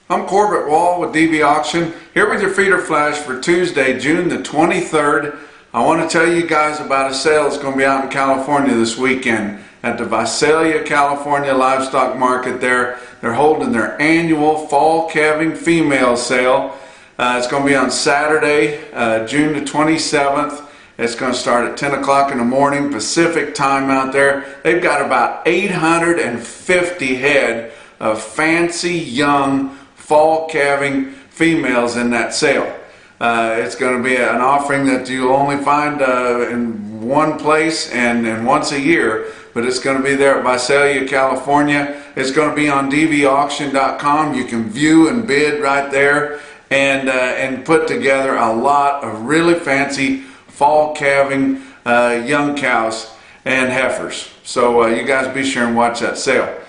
I'm Corbett Wall with DB Auction, here with your feeder flash for Tuesday, June the 23rd. I want to tell you guys about a sale that's going to be out in California this weekend at the Visalia, California livestock market there. They're holding their annual fall calving female sale. It's going to be on Saturday, June the 27th. It's going to start at 10 o'clock in the morning Pacific time out there. They've got about 850 head of fancy young fall calving females in that sale. It's going to be an offering that you'll only find in one place and once a year, but it's going to be there at Visalia, California. It's going to be on dvauction.com. You can view and bid right there and put together a lot of really fancy fall calving young cows and heifers. So you guys be sure and watch that sale.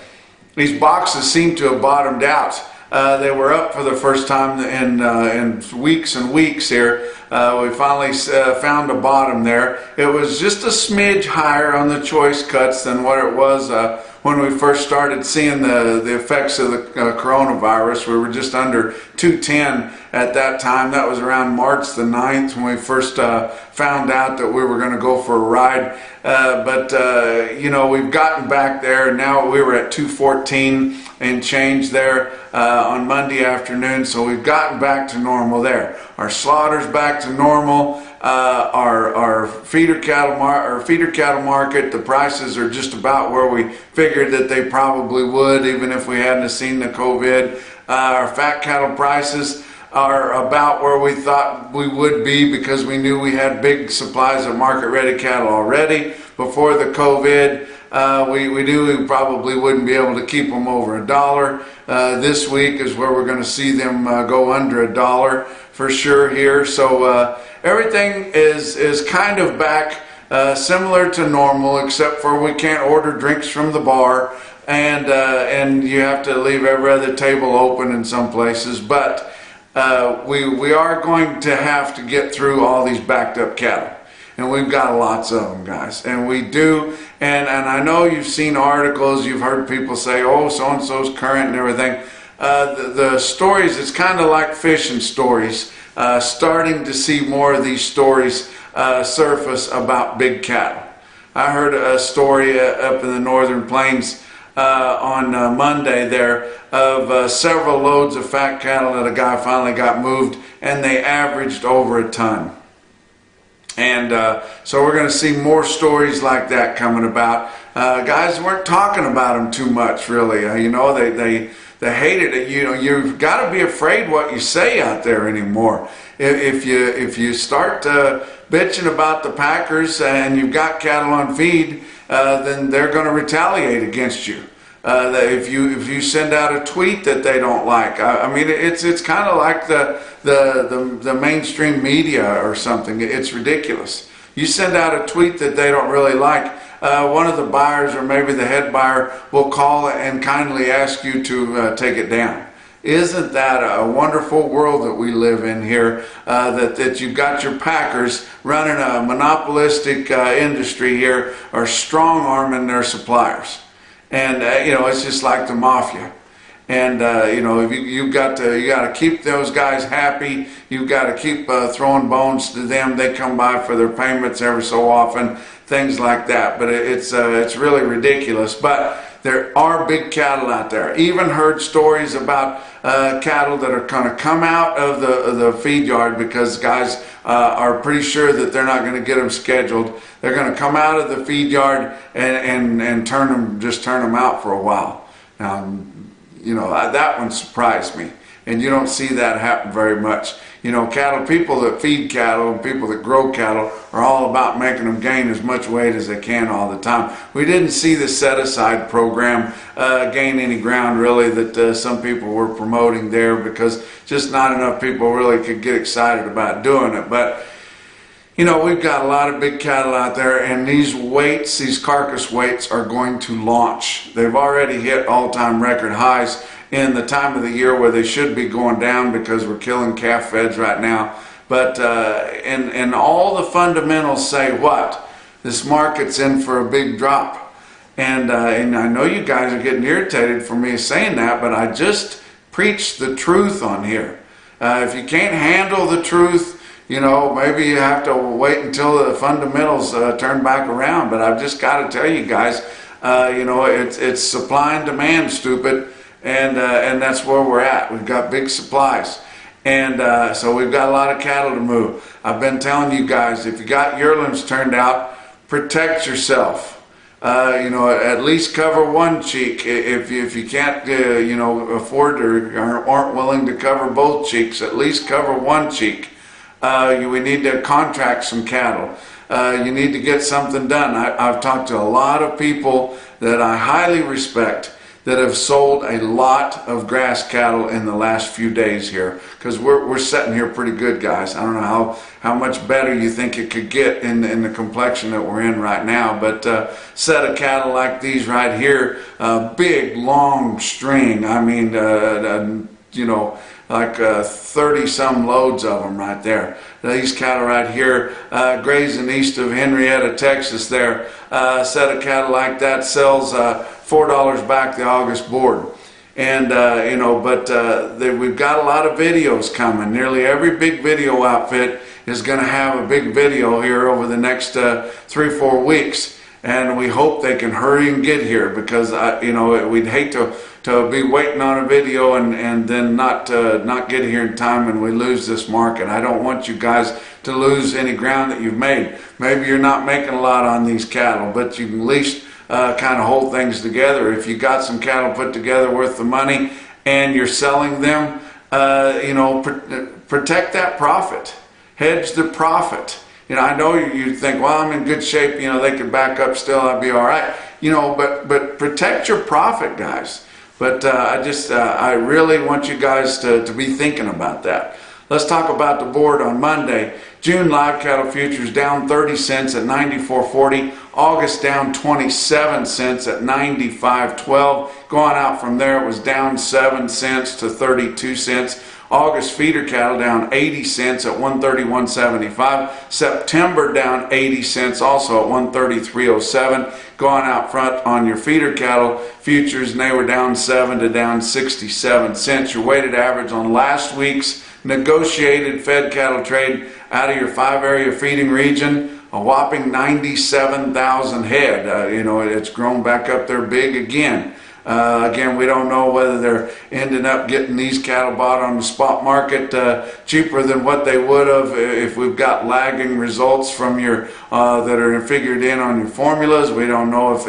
These boxes seem to have bottomed out. They were up for the first time in weeks and weeks here. We finally found a bottom there. It was just a smidge higher on the choice cuts than what it was when we first started seeing the effects of the coronavirus. We were just under 210 at that time. That was around March the 9th when we first found out that we were going to go for a ride. You know, we've gotten back there. Now we were at 214 and change there on Monday afternoon, so we've gotten back to normal there. Our slaughter's back to normal. Our feeder cattle market, the prices are just about where we figured that they probably would, even if we hadn't seen the COVID. Our fat cattle prices are about where we thought we would be because we knew we had big supplies of market-ready cattle already before the COVID. We knew we probably wouldn't be able to keep them over $1. This week is where we're going to see them go under $1 for sure here. So everything is kind of back similar to normal, except for we can't order drinks from the bar, and you have to leave every other table open in some places. But we are going to have to get through all these backed up cattle. And we've got lots of them, guys. And we do. And I know you've seen articles, you've heard people say, oh, so-and-so's current and everything. The stories, it's kind of like fishing stories. Starting to see more of these stories surface about big cattle. I heard a story up in the northern plains on Monday there of several loads of fat cattle that a guy finally got moved, and they averaged over a ton. And so we're going to see more stories like that coming about. Guys weren't talking about them too much, really. You know, they hated it. You know, you've got to be afraid what you say out there anymore. If you start bitching about the packers and you've got cattle on feed, then they're going to retaliate against you. If you send out a tweet that they don't like, I mean, it's kind of like the mainstream media or something. It's ridiculous. You send out a tweet that they don't really like, one of the buyers or maybe the head buyer will call and kindly ask you to take it down. Isn't that a wonderful world that we live in here, that you've got your packers running a monopolistic industry here, or strong-arming their suppliers? And you know, it's just like the mafia. And you know, you got to keep those guys happy. You've got to keep throwing bones to them. They come by for their payments every so often, things like that. But it's really ridiculous. But there are big cattle out there. Even heard stories about cattle that are going to come out of the feed yard because guys are pretty sure that they're not going to get them scheduled. They're going to come out of the feed yard and turn them out for a while. Now, you know, that one surprised me, and you don't see that happen very much. You know, people that feed cattle and people that grow cattle are all about making them gain as much weight as they can all the time. We didn't see the set-aside program gain any ground, really, that some people were promoting there, because just not enough people really could get excited about doing it. But you know, we've got a lot of big cattle out there, and these weights, these carcass weights, are going to launch. They've already hit all-time record highs in the time of the year where they should be going down because we're killing calf feds right now. But and all the fundamentals say what? This market's in for a big drop. And I know you guys are getting irritated for me saying that, but I just preach the truth on here. If you can't handle the truth, you know, maybe you have to wait until the fundamentals turn back around. But I've just got to tell you guys, you know, it's supply and demand, stupid, and that's where we're at. We've got big supplies, and so we've got a lot of cattle to move. I've been telling you guys, if you got yearlings turned out, protect yourself. You know, at least cover one cheek. If you can't, you know, afford or aren't willing to cover both cheeks, at least cover one cheek. We need to contract some cattle. You need to get something done. I've talked to a lot of people that I highly respect that have sold a lot of grass cattle in the last few days here, because we're sitting here pretty good, guys. I don't know how much better you think it could get in the complexion that we're in right now, but set of cattle like these right here, big long string, I mean, you know, like 30 some loads of them right there. These cattle right here, grazing east of Henrietta, Texas there, set of cattle like that sells $4 back the August board. And you know, but we've got a lot of videos coming. Nearly every big video outfit is going to have a big video here over the next 3-4 weeks, and we hope they can hurry and get here, because you know, we'd hate to be waiting on a video and then not get here in time and we lose this market. I don't want you guys to lose any ground that you've made. Maybe you're not making a lot on these cattle, but you can at least kind of hold things together. If you got some cattle put together worth the money and you're selling them, you know, protect that profit. Hedge the profit. You know, I know you think, well, I'm in good shape, you know, they could back up still, I'd be all right. You know, but protect your profit, guys. But I really want you guys to be thinking about that. Let's talk about the board on Monday. June live cattle futures down 30 cents at 94.40. August down 27 cents at 95.12. Going out from there, it was down 7 cents to 32 cents. August feeder cattle down 80 cents at 131.75. September down 80 cents also at 133.07. Going out front on your feeder cattle futures, and they were down 7 to down 67 cents. Your weighted average on last week's negotiated fed cattle trade out of your 5-area feeding region, a whopping 97,000 head. You know, it's grown back up there big again. Again, we don't know whether they're ending up getting these cattle bought on the spot market cheaper than what they would have if we've got lagging results from your that are figured in on your formulas. We don't know if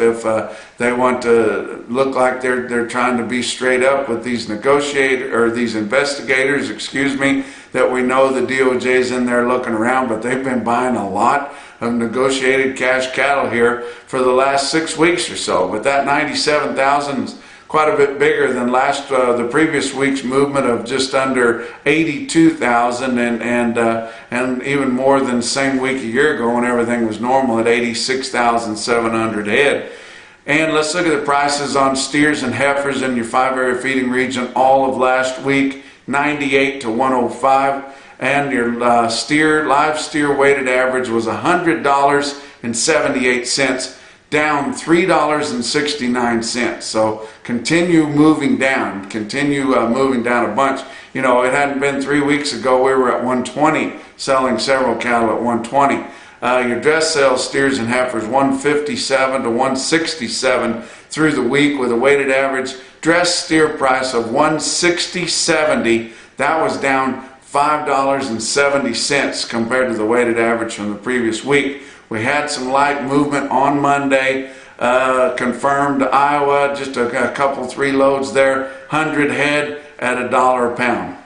they want to look like they're trying to be straight up with these these investigators, excuse me, that we know the DOJ's in there looking around, but they've been buying a lot of negotiated cash cattle here for the last 6 weeks or so. But that 97,000 is quite a bit bigger than the previous week's movement of just under 82,000, and even more than the same week a year ago when everything was normal at 86,700 head. And let's look at the prices on steers and heifers in your 5-area feeding region all of last week, 98 to 105. And your live steer weighted average was $100.78, down $3.69. So continue moving down a bunch. You know, it hadn't been 3 weeks ago we were at 120, selling several cattle at 120. Your dress sales steers and heifers 157 to 167 through the week, with a weighted average dress steer price of 160.70. That was down $5.70 compared to the weighted average from the previous week. We had some light movement on Monday. Confirmed Iowa, just a couple, 3 loads there, 100 head at $1 a pound.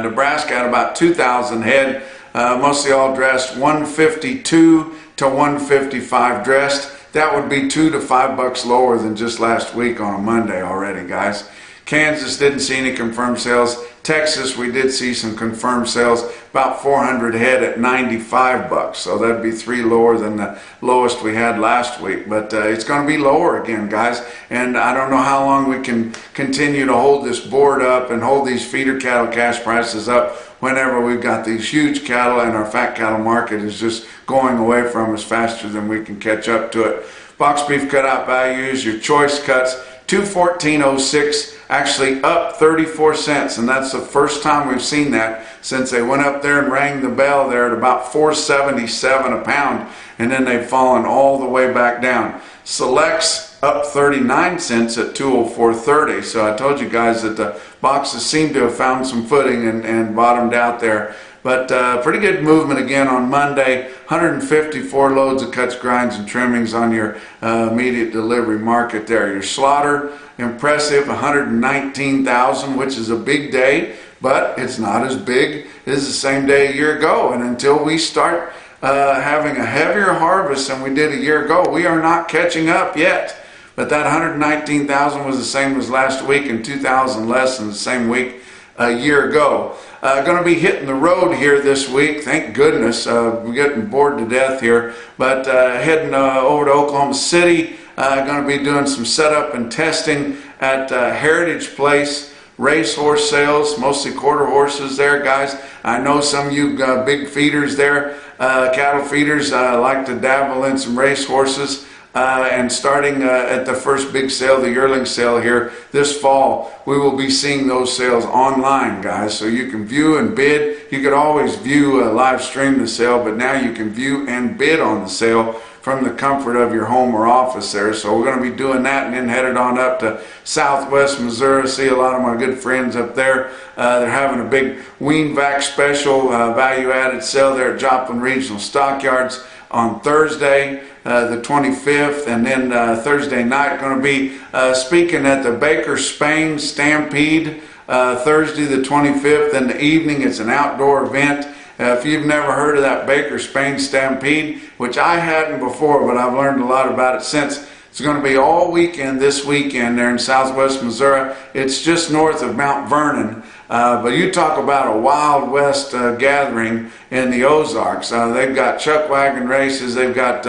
Nebraska had about 2,000 head, mostly all dressed, 152 to 155 dressed. That would be $2 to $5 lower than just last week on a Monday already, guys. Kansas didn't see any confirmed sales. Texas, we did see some confirmed sales, about 400 head at $95. So that'd be 3 lower than the lowest we had last week. But it's going to be lower again, guys. And I don't know how long we can continue to hold this board up and hold these feeder cattle cash prices up whenever we've got these huge cattle and our fat cattle market is just going away from us faster than we can catch up to it. Box beef cutout values, your choice cuts, 214.06, actually up 34 cents, and that's the first time we've seen that since they went up there and rang the bell there at about 477 a pound, and then they've fallen all the way back down. Selects up 39 cents at 204.30. So I told you guys that the boxes seem to have found some footing and bottomed out there. But pretty good movement again on Monday. 154 loads of cuts, grinds, and trimmings on your immediate delivery market there. Your slaughter, impressive, 119,000, which is a big day, but it's not as big as the same day a year ago. And until we start having a heavier harvest than we did a year ago, we are not catching up yet. But that 119,000 was the same as last week and 2,000 less than the same week a year ago. Going to be hitting the road here this week, thank goodness. We're getting bored to death here, but heading over to Oklahoma City. Going to be doing some setup and testing at Heritage Place. Racehorse sales, mostly quarter horses there, guys. I know some of you big feeders there, cattle feeders, like to dabble in some racehorses. And starting at the first big sale, the yearling sale here this fall, we will be seeing those sales online, guys. So you can view and bid. You could always view, live stream the sale, but now you can view and bid on the sale from the comfort of your home or office there. So we're going to be doing that and then headed on up to Southwest Missouri. See a lot of my good friends up there. They're having a big wean vac special value-added sale there at Joplin Regional Stockyards on Thursday, the 25th, and then Thursday night going to be speaking at the Baker Spain Stampede Thursday the 25th in the evening. It's an outdoor event. If you've never heard of that Baker Spain Stampede, which I hadn't before, but I've learned a lot about it since, it's going to be all weekend this weekend there in Southwest Missouri. It's just north of Mount Vernon. But you talk about a Wild West gathering in the Ozarks. They've got chuck wagon races, they've got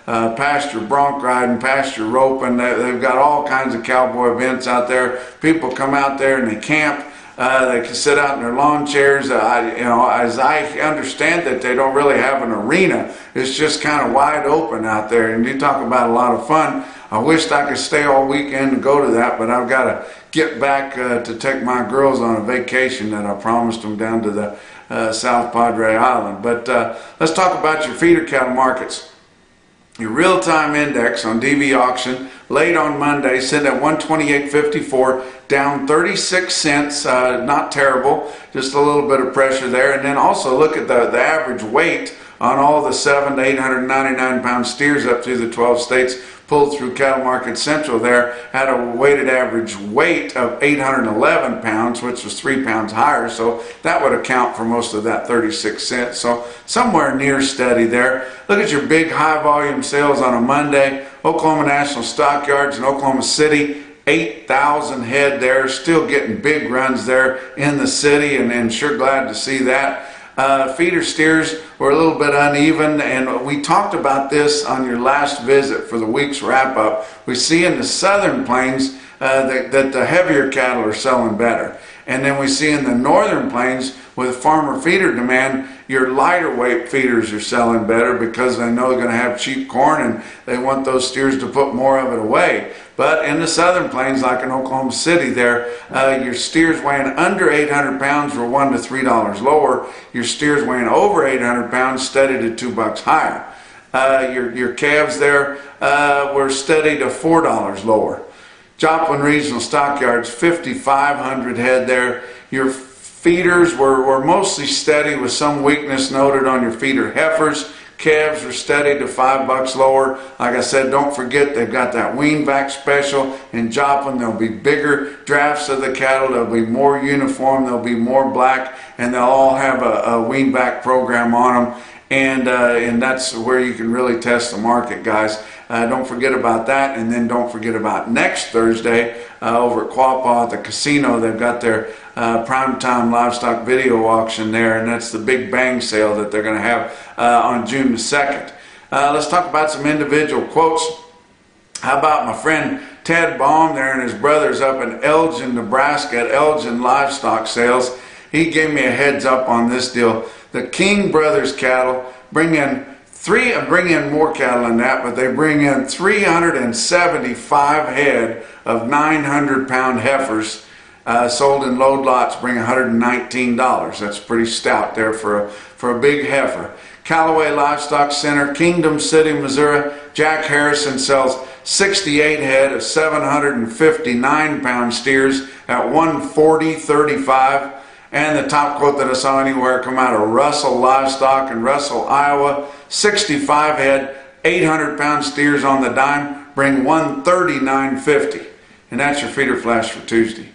pasture bronc riding, pasture roping, they've got all kinds of cowboy events out there. People come out there and they camp. They can sit out in their lawn chairs. As I understand it, they don't really have an arena. It's just kind of wide open out there. And you talk about a lot of fun. I wished I could stay all weekend and go to that, but I've got to get back to take my girls on a vacation that I promised them down to the South Padre Island. But let's talk about your feeder cattle markets. Your real-time index on DV auction late on Monday sitting at 128.54, down 36 cents. Not terrible, just a little bit of pressure there. And then also look at the average weight on all the 7 to 899 pound steers up through the 12 states pulled through Cattle Market Central there, had a weighted average weight of 811 pounds, which was 3 pounds higher, so that would account for most of that 36 cents. So somewhere near steady there. Look at your big high volume sales on a Monday. Oklahoma National Stockyards in Oklahoma City, 8,000 head there, still getting big runs there in the city, and sure glad to see that. Feeder steers were a little bit uneven, and we talked about this on your last visit for the week's wrap up. We see in the southern plains that the heavier cattle are selling better, and then we see in the northern plains with farmer feeder demand, your lighter weight feeders are selling better because they know they're going to have cheap corn and they want those steers to put more of it away. But in the southern plains, like in Oklahoma City there, your steers weighing under 800 pounds were $1 to $3 lower. Your steers weighing over 800 pounds steadied at $2 higher. Your calves there were steady to $4 lower. Joplin Regional Stockyards, 5,500 head there. Your feeders were mostly steady with some weakness noted on your feeder heifers. Calves are steady to $5 lower. Like I said, don't forget they've got that wean vac special in Joplin. There'll be bigger drafts of the cattle. They'll be more uniform. They'll be more black, and they'll all have a wean vac program on them. And that's where you can really test the market, guys. Don't forget about that, and then don't forget about next Thursday over at Quapaw at the casino. They've got their primetime livestock video auction there, and that's the big bang sale that they're going to have on June the 2nd. Let's talk about some individual quotes. How about my friend Ted Baum there and his brothers up in Elgin, Nebraska at Elgin Livestock Sales? He gave me a heads up on this deal. The King Brothers cattle bring in bring in more cattle than that, but they bring in 375 head of 900-pound heifers. Sold in load lots, bring $119. That's pretty stout there for a big heifer. Callaway Livestock Center, Kingdom City, Missouri. Jack Harrison sells 68 head of 759-pound steers at $140.35. And the top quote that I saw anywhere come out of Russell Livestock in Russell, Iowa, 65 head, 800-pound steers on the dime, bring $139.50. And that's your feeder flash for Tuesday.